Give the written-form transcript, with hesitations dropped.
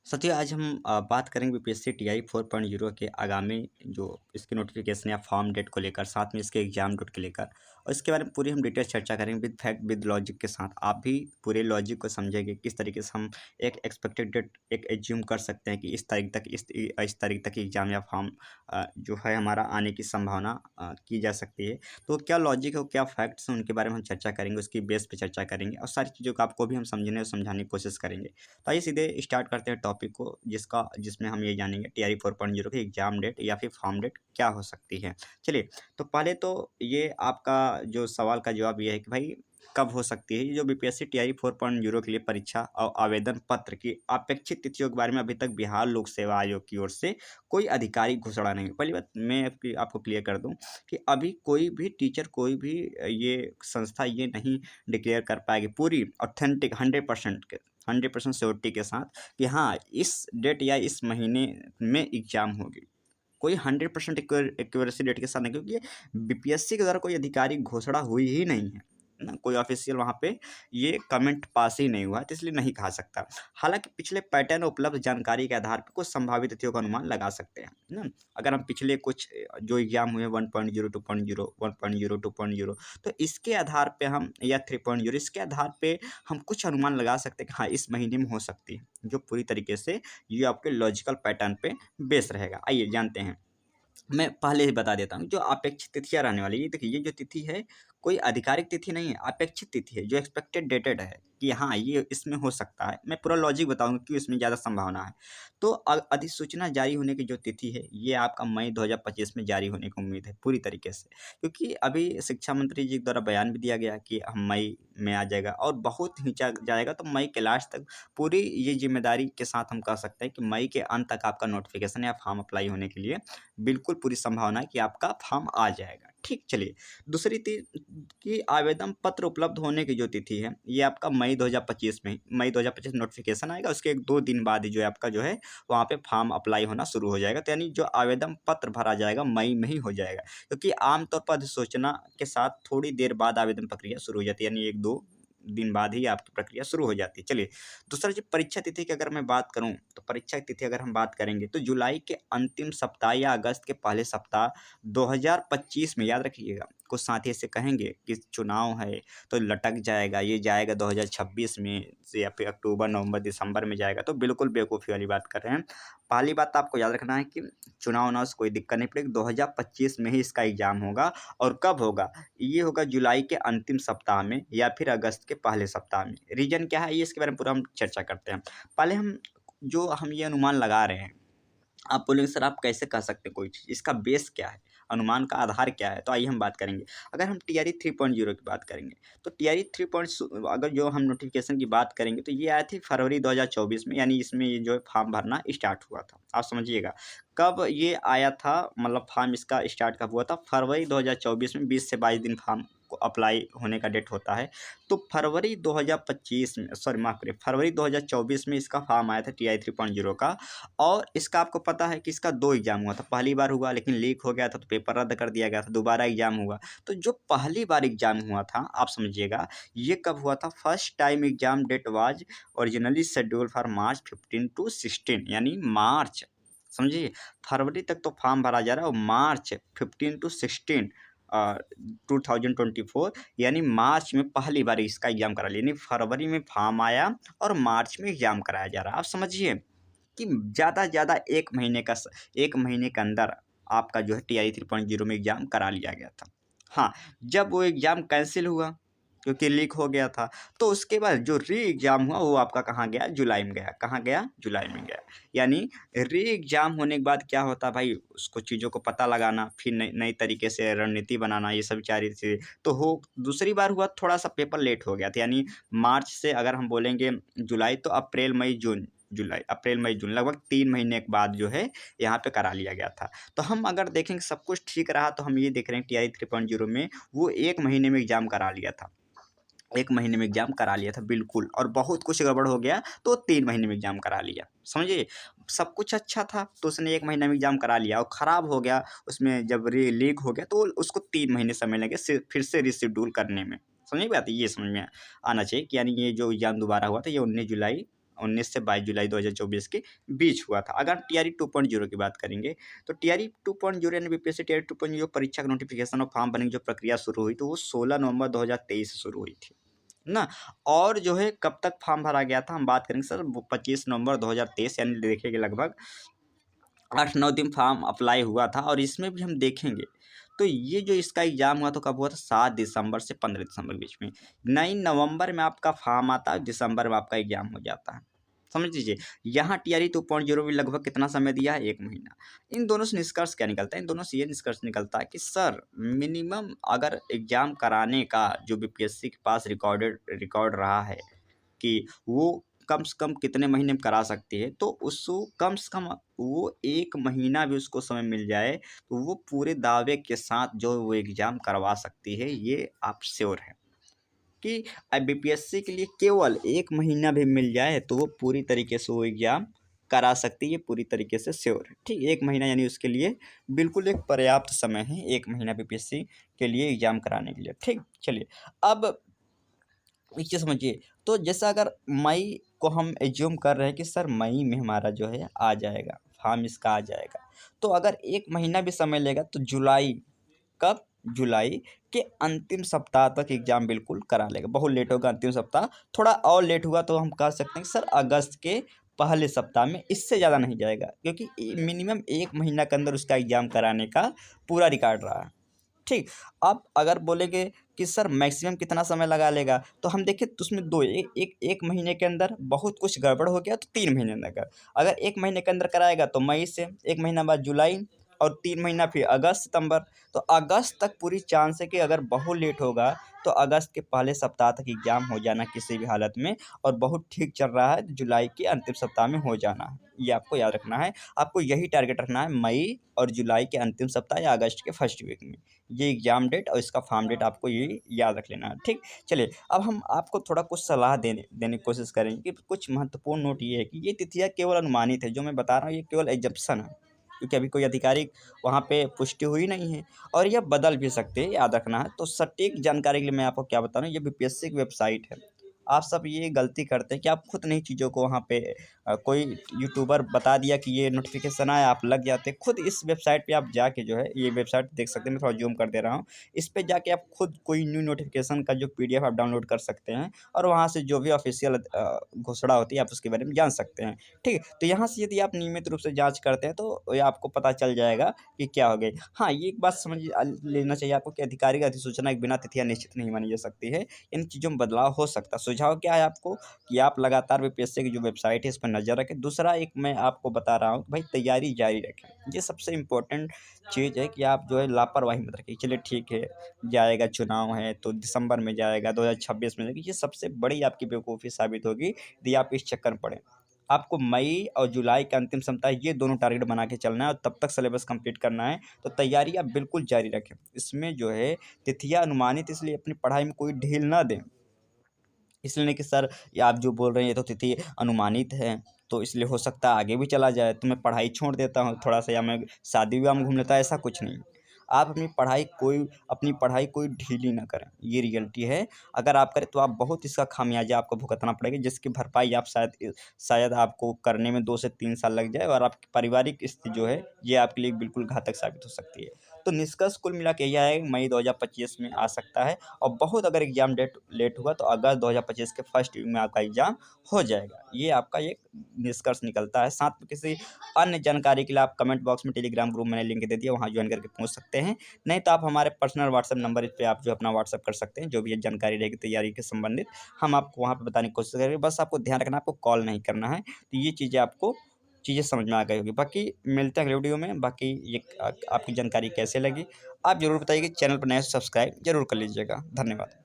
साथियों आज हम बात करेंगे बीपीएससी टीआई 4.0 के आगामी जो इसके नोटिफिकेशन या फॉर्म डेट को लेकर, साथ में इसके एग्जाम डेट को लेकर, और इसके बारे में पूरी हम डिटेल चर्चा करेंगे विद फैक्ट विद लॉजिक के साथ। आप भी पूरे लॉजिक को समझेंगे किस तरीके से हम एक एक्सपेक्टेड डेट एक एज्यूम कर सकते हैं कि इस तारीख तक इस तारीख तक एग्जाम या फॉर्म जो है हमारा आने की संभावना की जा सकती है। तो क्या लॉजिक है, क्या फैक्ट्स हैं, उनके बारे में हम चर्चा करेंगे, उसकी बेस पे चर्चा करेंगे और सारी चीज़ों को आपको भी हम समझने और समझाने की कोशिश करेंगे। तो आइए सीधे स्टार्ट करते हैं टॉपिक को, जिसमें हम ये जानेंगे टीआई 4.0 की एग्जाम डेट या फिर फॉर्म डेट क्या हो सकती है। चलिए, तो पहले तो ये आपका जो सवाल का जवाब ये है कि भाई कब हो सकती है। ये जो बीपीएससी टीआई 4.0 के लिए परीक्षा और आवेदन पत्र की अपेक्षित तिथियों के बारे में अभी तक बिहार लोक सेवा आयोग की ओर से कोई आधिकारिक घोषणा नहीं हुई। पहली बात मैं आपको क्लियर कर दूं कि अभी कोई भी टीचर, कोई भी ये संस्था ये नहीं डिक्लेयर कर पाएगी पूरी ऑथेंटिक 100% श्योरिटी के साथ कि हाँ इस डेट या इस महीने में एग्जाम होगी। कोई 100% एक्यूरेसी डेट के साथ नहीं, क्योंकि बीपीएससी के द्वारा कोई आधिकारिक घोषणा हुई ही नहीं है ना, कोई ऑफिशियल वहाँ पे ये कमेंट पास ही नहीं हुआ है, तो इसलिए नहीं कहा सकता। हालांकि पिछले पैटर्न उपलब्ध जानकारी के आधार पर कुछ संभावित तिथियों का अनुमान लगा सकते हैं ना। अगर हम पिछले कुछ जो एग्जाम हुए 1.0 2.0 1.0 2.0, तो इसके आधार पे हम या 3.0 इसके आधार पे हम कुछ अनुमान लगा सकते हैं कि हाँ इस महीने में हो सकती है, जो पूरी तरीके से ये आपके लॉजिकल पैटर्न पे बेस रहेगा। आइए जानते हैं। मैं पहले ही बता देता हूँ जो अपेक्षित तिथियाँ रहने वाली है। ये देखिए, ये जो तिथि है कोई आधिकारिक तिथि नहीं है, अपेक्षित तिथि है जो एक्सपेक्टेड डेटेड है कि हाँ ये इसमें हो सकता है। मैं पूरा लॉजिक बताऊंगा क्यों इसमें ज़्यादा संभावना है। तो अधिसूचना जारी होने की जो तिथि है ये आपका मई 2025 में जारी होने की उम्मीद है पूरी तरीके से, क्योंकि अभी शिक्षा मंत्री जी द्वारा बयान भी दिया गया कि हम मई में आ जाएगा और बहुत खींचा जाएगा, तो मई के लास्ट तक पूरी ये जिम्मेदारी के साथ हम कह सकते हैं कि मई के अंत तक आपका नोटिफिकेशन या फॉर्म अप्लाई होने के लिए बिल्कुल पूरी संभावना है कि आपका फॉर्म आ जाएगा। ठीक, चलिए दूसरी कि आवेदन पत्र उपलब्ध होने की जो तिथि है ये आपका मई 2025 नोटिफिकेशन आएगा, उसके 1-2 दिन बाद ही जो है आपका जो है वहाँ पे फॉर्म अप्लाई होना शुरू हो जाएगा। तो यानी जो आवेदन पत्र भरा जाएगा मई में ही हो जाएगा, क्योंकि आमतौर पर अधिसूचना के साथ थोड़ी देर बाद आवेदन प्रक्रिया शुरू हो जाती है, यानी 1-2 दिन बाद ही आपकी प्रक्रिया शुरू हो जाती है। चलिए, दूसरा जो परीक्षा तिथि की अगर मैं बात करूं, तो परीक्षा की तिथि अगर हम बात करेंगे तो जुलाई के अंतिम सप्ताह या अगस्त के पहले सप्ताह 2025 में, याद रखिएगा। कुछ साथी ऐसे कहेंगे कि चुनाव है तो लटक जाएगा, ये जाएगा 2026 में से या फिर अक्टूबर नवंबर दिसंबर में जाएगा, तो बिल्कुल बेवकूफ़ी वाली बात कर रहे हैं। पहली बात तो आपको याद रखना है कि चुनाव ना से कोई दिक्कत नहीं पड़ेगी, 2025 में ही इसका एग्जाम होगा। और कब होगा? ये होगा जुलाई के अंतिम सप्ताह में या फिर अगस्त के पहले सप्ताह में। रीज़न क्या है ये इसके बारे में पूरा हम चर्चा करते हैं। पहले हम ये अनुमान लगा रहे हैं, आप बोलेंगे सर आप कैसे कह सकते हैं कोई चीज़, इसका बेस क्या है, अनुमान का आधार क्या है? तो आइए हम बात करेंगे। अगर हम टीआरई 3.0 की बात करेंगे, तो टीआरई 3 अगर जो हम नोटिफिकेशन की बात करेंगे तो ये आई थी फरवरी 2024 में, यानी इसमें ये जो है फॉर्म भरना स्टार्ट हुआ था। आप समझिएगा कब ये आया था, मतलब फॉर्म इसका स्टार्ट कब हुआ था? फरवरी 2024 में 20 से 22 दिन फॉर्म को अप्लाई होने का डेट होता है। तो फरवरी 2025 में, सॉरी माफ़ करिए, फरवरी 2024 में इसका फॉर्म आया था टीआई 3.0 का। और इसका आपको पता है कि इसका 2 एग्ज़ाम हुआ था। पहली बार हुआ लेकिन लीक हो गया था तो पेपर रद्द कर दिया गया था, दोबारा एग्ज़ाम हुआ। तो जो पहली बार एग्ज़ाम हुआ था, आप समझिएगा ये कब हुआ था? First time exam date was originally scheduled for March 15 to 16, यानी मार्च, समझिए फरवरी तक तो फॉर्म भरा जा रहा है और मार्च 15 टू 16 2024, यानी मार्च में पहली बार इसका एग्ज़ाम करा लिया, यानी फरवरी में फॉर्म आया और मार्च में एग्ज़ाम कराया जा रहा है। आप समझिए कि ज़्यादा से ज़्यादा 1 महीने के अंदर आपका जो है टीआई 3.0 में एग्ज़ाम करा लिया गया था। हाँ, जब वो एग्ज़ाम कैंसल हुआ क्योंकि लीक हो गया था, तो उसके बाद जो री एग्ज़ाम हुआ वो आपका कहाँ गया? जुलाई में गया। कहाँ गया? जुलाई में गया। यानी री एग्ज़ाम होने के बाद क्या होता है भाई, उसको चीज़ों को पता लगाना, फिर नई नई तरीके से रणनीति बनाना, ये सब सारी चीज़ें। तो हो दूसरी बार हुआ, थोड़ा-सा पेपर लेट हो गया था, यानी मार्च से अगर हम बोलेंगे जुलाई, तो अप्रैल, मई, जून, जुलाई, अप्रैल, मई, जून, लगभग 3 महीने के बाद जो है यहाँ पे करा लिया गया था। तो हम अगर देखेंगे सब कुछ ठीक रहा, तो हम ये देख रहे हैं टीआई 3.0 में वो 1 महीने में एग्ज़ाम करा लिया था। 1 महीने में एग्ज़ाम करा लिया था बिल्कुल, और बहुत कुछ गड़बड़ हो गया तो 3 महीने में एग्ज़ाम करा लिया। समझिए, सब कुछ अच्छा था तो उसने 1 महीने में एग्ज़ाम करा लिया, और ख़राब हो गया उसमें जब लीक हो गया तो उसको 3 महीने समय लगे फिर से रीशेड्यूल करने में। समझ में बात? ये समझ में आना चाहिए कि यानी ये जो एग्ज़ाम दोबारा हुआ था ये 19 जुलाई 19 से 22 जुलाई 2024 के बीच हुआ था। अगर टीआरई 2.0 की बात करेंगे तो टीआरई 2.0 यानी बीपीएससी टीआरई 2.0 परीक्षा का नोटिफिकेशन और फॉर्म भरने की जो प्रक्रिया शुरू हुई तो वो 16 नवंबर 2023 से शुरू हुई थी ना। और जो है कब तक फॉर्म भरा गया था हम बात करेंगे सर, वो 25 नवंबर 2023 यानी देखिए लगभग 8-9 दिन फॉर्म अप्लाई हुआ था। और इसमें भी हम देखेंगे तो ये जो इसका एग्ज़ाम हुआ तो कब हुआ था, 7 दिसंबर से 15 दिसंबर के बीच में। 9 नवंबर में आपका फॉर्म आता है, दिसंबर में आपका एग्ज़ाम हो जाता है। समझ लीजिए यहाँ टीआरई 2.0 भी लगभग कितना समय दिया है, 1 महीना। इन दोनों से निष्कर्ष क्या निकलता है, इन दोनों से ये निष्कर्ष निकलता है कि सर मिनिमम अगर एग्ज़ाम कराने का जो बीपीएससी के पास रिकॉर्ड रहा है कि वो कम से कम कितने महीने में करा सकती है, तो उसको कम से कम वो 1 महीना भी उसको समय मिल जाए, तो वो पूरे दावे के साथ जो वो एग्ज़ाम करवा सकती है, ये आप श्योर हैं कि बीपीएससी के लिए केवल 1 महीना भी मिल जाए, तो वो पूरी तरीके से वो एग्ज़ाम करा सकती है, पूरी तरीके से श्योर है। ठीक, 1 महीना यानी उसके लिए बिल्कुल एक पर्याप्त समय है, 1 महीना बीपीएससी के लिए एग्ज़ाम कराने के लिए। ठीक, चलिए अब एक चीज़ समझिए, तो जैसा अगर मई को हम एज्यूम कर रहे हैं कि सर मई में हमारा जो है आ जाएगा, फॉर्म इसका आ जाएगा। तो अगर 1 महीना भी समय लेगा तो जुलाई, कब? जुलाई के अंतिम सप्ताह तक एग्ज़ाम बिल्कुल करा लेगा। बहुत लेट होगा अंतिम सप्ताह, थोड़ा और लेट हुआ तो हम कह सकते हैं कि सर अगस्त के पहले सप्ताह में, इससे ज़्यादा नहीं जाएगा क्योंकि मिनिमम 1 महीना के अंदर उसका एग्ज़ाम कराने का पूरा रिकॉर्ड रहा है। ठीक, अब अगर बोलेंगे कि सर मैक्सिमम कितना समय लगा लेगा, तो हम देखें तो उसमें 2 1 महीने के अंदर बहुत कुछ गड़बड़ हो गया तो 3 महीने लगा। अगर 1 महीने के अंदर कराएगा तो मई से, 1 महीना बाद जुलाई और 3 महीना फिर अगस्त, सितंबर। तो अगस्त तक पूरी चांस है कि अगर बहुत लेट होगा तो अगस्त के पहले सप्ताह तक एग्ज़ाम हो जाना किसी भी हालत में, और बहुत ठीक चल रहा है तो जुलाई के अंतिम सप्ताह में हो जाना है। ये आपको याद रखना है, आपको यही टारगेट रखना है मई और जुलाई के अंतिम सप्ताह या अगस्त के फर्स्ट वीक में। ये एग्ज़ाम डेट और इसका फॉर्म डेट आपको ये याद रख लेना है, ठीक? चलिए, अब हम आपको थोड़ा कुछ सलाह देने देने की कोशिश करेंगे कि कुछ महत्वपूर्ण नोट ये है कि ये तिथियाँ केवल अनुमानित है, जो मैं बता रहा हूँ ये केवल एजम्पशन है, क्योंकि अभी कोई आधिकारिक वहाँ पे पुष्टि हुई नहीं है और यह बदल भी सकते हैं, याद रखना है। तो सटीक जानकारी के लिए मैं आपको क्या बता रहा हूँ, ये बीपीएससी की वेबसाइट है। आप सब ये गलती करते हैं कि आप खुद नहीं चीज़ों को वहाँ पे कोई यूट्यूबर बता दिया कि ये नोटिफ़िकेशन आया, आप लग जाते हैं। खुद इस वेबसाइट पे आप जाके जो है, ये वेबसाइट देख सकते हैं, मैं थोड़ा ज़ूम कर दे रहा हूँ। इस पे जाके आप खुद कोई न्यू नोटिफ़िकेशन का जो पीडीएफ आप डाउनलोड कर सकते हैं और वहाँ से जो भी ऑफ़िशियल घोषणा होती है, आप उसके बारे में जान सकते हैं। ठीक है? तो यहाँ से यदि आप नियमित रूप से जाँच करते हैं, तो ये आपको पता चल जाएगा कि क्या हो गई। हाँ, ये एक बात समझ लेना चाहिए आपको कि आधिकारिक अधिसूचना के बिना तिथियाँ निश्चित नहीं मानी जा सकती है। इन चीज़ों में बदलाव हो सकता है। सुझाव क्या है आपको कि आप लगातार बीपीएससी की जो वेबसाइट है, इस पर नज़र रखें। दूसरा एक मैं आपको बता रहा हूँ कि भाई तैयारी जारी रखें। ये सबसे इम्पोर्टेंट चीज़ है कि आप जो है लापरवाही मत रखिए। चलिए ठीक है, जाएगा, चुनाव है तो दिसंबर में जाएगा, 2026 में जाएगा। ये सबसे बड़ी आपकी बेवकूफ़ी साबित होगी यदि आप इस चक्कर में पड़ें। आपको मई और जुलाई का अंतिम सप्ताह ये दोनों टारगेट बना के चलना है और तब तक सिलेबस कंप्लीट करना है। तो तैयारी आप बिल्कुल जारी रखें। इसमें जो है तिथियाँ अनुमानित, इसलिए अपनी पढ़ाई में कोई ढील ना दें। इसलिए नहीं कि सर ये आप जो बोल रहे हैं ये तो तिथि अनुमानित है, तो इसलिए हो सकता है आगे भी चला जाए, तो मैं पढ़ाई छोड़ देता हूँ थोड़ा-सा या मैं शादी-विवाह में घूम लेता हूँ, ऐसा कुछ नहीं। आप अपनी पढ़ाई कोई ढीली ना करें, ये रियलिटी है। अगर आप करें तो आप बहुत इसका खामियाज़ा आपको भुगतना पड़ेगा, जिसकी भरपाई आप शायद आपको करने में 2 से 3 साल लग जाए और आपकी पारिवारिक स्थिति जो है, ये आपके लिए बिल्कुल घातक साबित हो सकती है। तो निष्कर्ष कुल मिला के यह है, मई 2025 में आ सकता है और बहुत अगर एग्ज़ाम डेट लेट हुआ तो अगस्त 2025 के फर्स्ट वीक में आपका एग्ज़ाम हो जाएगा। ये आपका एक निष्कर्ष निकलता है। साथ में किसी अन्य जानकारी के लिए आप कमेंट बॉक्स में टेलीग्राम ग्रुप मैंने लिंक दे दिया, वहाँ जॉइन करके पूछ सकते हैं। नहीं तो आप हमारे पर्सनल व्हाट्सएप नंबर इस पे आप जो अपना व्हाट्सएप कर सकते हैं, जो भी ये जानकारी रहेगी तैयारी के संबंधित, हम आपको वहाँ पे बताने की कोशिश करेंगे। बस आपको ध्यान रखना है, आपको कॉल नहीं करना है। तो ये चीज़ें समझ में आ गई होगी। बाकी मिलते हैं अगले वीडियो में। बाकी ये आपकी जानकारी कैसे लगी, आप ज़रूर बताइए। चैनल पर नए हैं तो सब्सक्राइब ज़रूर कर लीजिएगा। धन्यवाद।